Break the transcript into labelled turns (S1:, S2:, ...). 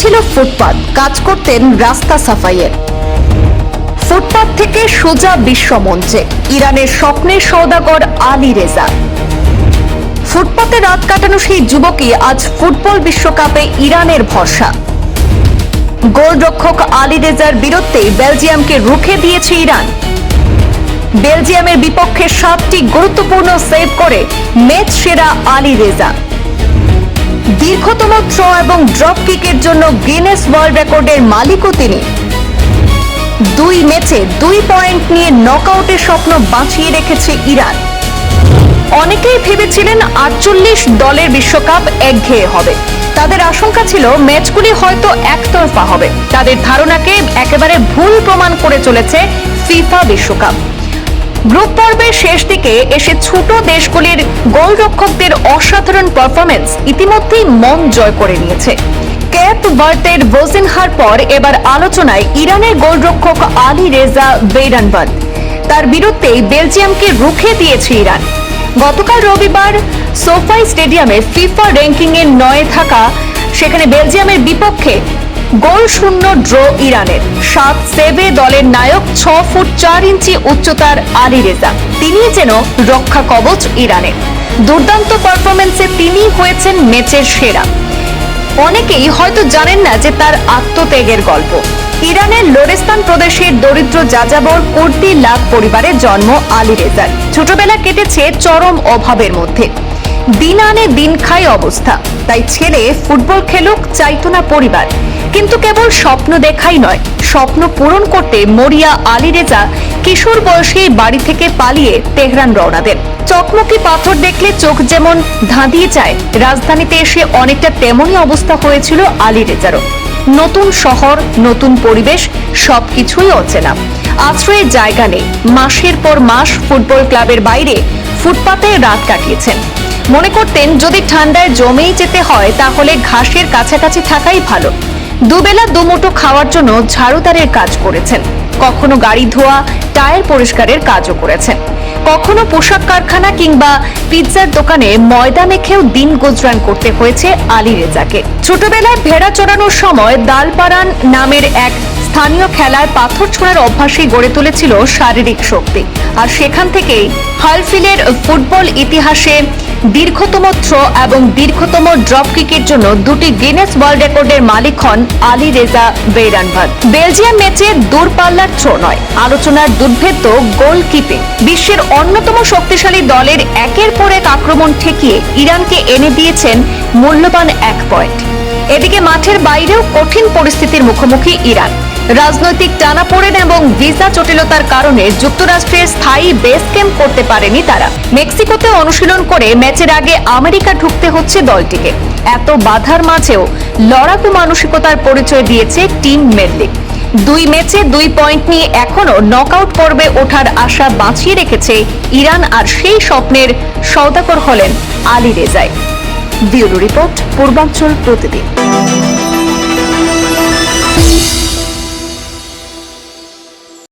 S1: ছিল ফুটপাত, কাজ করতেন রাস্তা সাফাইয়ের। ফুটপাত থেকে সোজা বিশ্বমঞ্চে ইরানের স্বপ্নের সওদাগর আলী রেজা। ফুটপাতে রাত কাটানো সেই যুবকই আজ ফুটবল বিশ্বকাপে ইরানের ভরসা। গোলরক্ষক আলী রেজার বীরত্বে বেলজিয়ামকে রুখে দিয়েছে ইরান। বেলজিয়ামের বিপক্ষে 7টি গুরুত্বপূর্ণ সেভ করে ম্যাচ সেরা আলী রেজা। দীর্ঘতম থ্রো এবং ড্রপ কিকের জন্য গিনেস ওয়ার্ল্ড রেকর্ডের মালিকও তিনি। 2 ম্যাচে 2 পয়েন্ট নিয়ে নকআউটের স্বপ্ন বাঁচিয়ে রেখেছে ইরান। অনেকেই ভেবেছিলেন 48 দলের বিশ্বকাপ একঘেয়ে হবে। তাদের আশঙ্কা ছিল ম্যাচগুলি হয়তো একতরফা হবে। তাদের ধারণাকে একেবারে ভুল প্রমাণ করে চলেছে ফিফা বিশ্বকাপ। গ্রুপ পর্বের শেষ দিকে এসে ছোট দেশগুলির গোলরক্ষকদের অসাধারণ পারফরমেন্স ইতিমধ্যেই মন জয় করে নিয়েছে। ক্যাপ ভার্দের ভোজিনহার পর এবার আলোচনায় ইরানের গোলরক্ষক আলী রেজা বেইরানবাদ। তার বিরুদ্ধে বেলজিয়ামকে রুখে দিয়েছে ইরান। গতকাল রবিবার সোফাই স্টেডিয়ামে ফিফা র্যাঙ্কিং এর 9 থাকা সেখানে বেলজিয়ামের বিপক্ষে গোল শূন্য ড্র ইরানের। 7 সেভে দলের নায়ক 6 ফুট 4 ইঞ্চি উচ্চতার আলী রেজা, তিনি যেন রক্ষা কবচ ইরানের। দুর্দান্ত পারফরমেন্সে তিনি হয়েছেন ম্যাচের সেরা। অনেকেই হয়তো জানেন না যে তার আত্মত্যাগের গল্প। ইরানের লোরেস্তান প্রদেশের দরিদ্র যাযাবর কুর্দি লাখ পরিবারে জন্ম আলী রেজার। ছোটবেলা কেটেছে চরম অভাবের মধ্যে। দিন আনে দিন খায় অবস্থা। তাই ছেলে ফুটবল খেলুক চাইতো না পরিবার। কিন্তু কেবল স্বপ্ন দেখাই নয়, স্বপ্ন পূরণ করতে মরিয়া আলী রেজা কিশোর বয়সে বাড়ি থেকে পালিয়ে তেহরান রওনা দেন। চকমকি পাথর দেখলে চোখ যেমন ধাঁধিয়ে যায়, রাজধানীতে এসে অনেকটা তেমনই অবস্থা হয়েছিল আলী রেজারও। নতুন শহর, নতুন পরিবেশ, সবকিছুই অচেনা। আশ্রয়ের জায়গা নেই। মাসের পর মাস ফুটবল ক্লাবের বাইরে ফুটপাতে রাত কাটিয়েছেন। মনে করতেন যদি ঠান্ডায় জমেই যেতে হয় তাহলে ঘাসের কাছাকাছি থাকাই ভালো। দুবেলা দুমুঠো খাওয়ার জন্য ঝাড়ুদারের কাজ করেছেন। কখনো গাড়ি ধোয়া, টায়ার পরিষ্কারের কাজও করেছেন। কখনো পোশাক কারখানা কিংবা পিৎজার দোকানে ময়দা মেখেও দিন গুজরান করতে হয়েছে আলী রেজাকে। ছোটবেলায় ভেড়া চড়ানোর সময় দালপারান নামের এক স্থানীয় খেলায় পাথর ছোঁড়ার অভ্যাসই গড়ে তুলেছিল শারীরিক শক্তি। আর সেখান থেকেই হালফিলের ফুটবল ইতিহাসে দীর্ঘতম থ্রো এবং দীর্ঘতম ড্রপ কিকের জন্য 2টি গিনেস ওয়ার্ল্ড রেকর্ডের মালিক হন আলী রেজা বেইরানবাদ। বেলজিয়াম ম্যাচে দূরপাল্লার থ্রো নয়, আলোচনার দুর্ভেদ্য গোলকিপিং। বিশ্বের অন্যতম শক্তিশালী দলের একের পর এক আক্রমণ ঠেকিয়ে ইরানকে এনে দিয়েছেন মূল্যবান 1 পয়েন্ট। এদিকে মাঠের বাইরেও কঠিন পরিস্থিতির মুখোমুখি ইরান। রাজনৈতিক টানাপোড়েন এবং ভিসা জটিলতার কারণে যুক্তরাষ্ট্রের স্থায়ী বেস ক্যাম্প করতে পারেনি তারা। মেক্সিকোতে অনুশীলন করে ম্যাচের আগে আমেরিকা ঢুকতে হচ্ছে দলটিকে। এত বাধার মাঝেও লড়াকু মানসিকতার পরিচয় দিয়েছে টিম মেডলিক। 2 ম্যাচে 2 পয়েন্ট নিয়ে এখনো নকআউট পর্বে ওঠার আশা বাঁচিয়ে রেখেছে ইরান। আর সেই স্বপ্নের সওদাগর হলেন আলী রেজাই। ব্যুরো রিপোর্ট, পূর্বাঞ্চল প্রতিদিন।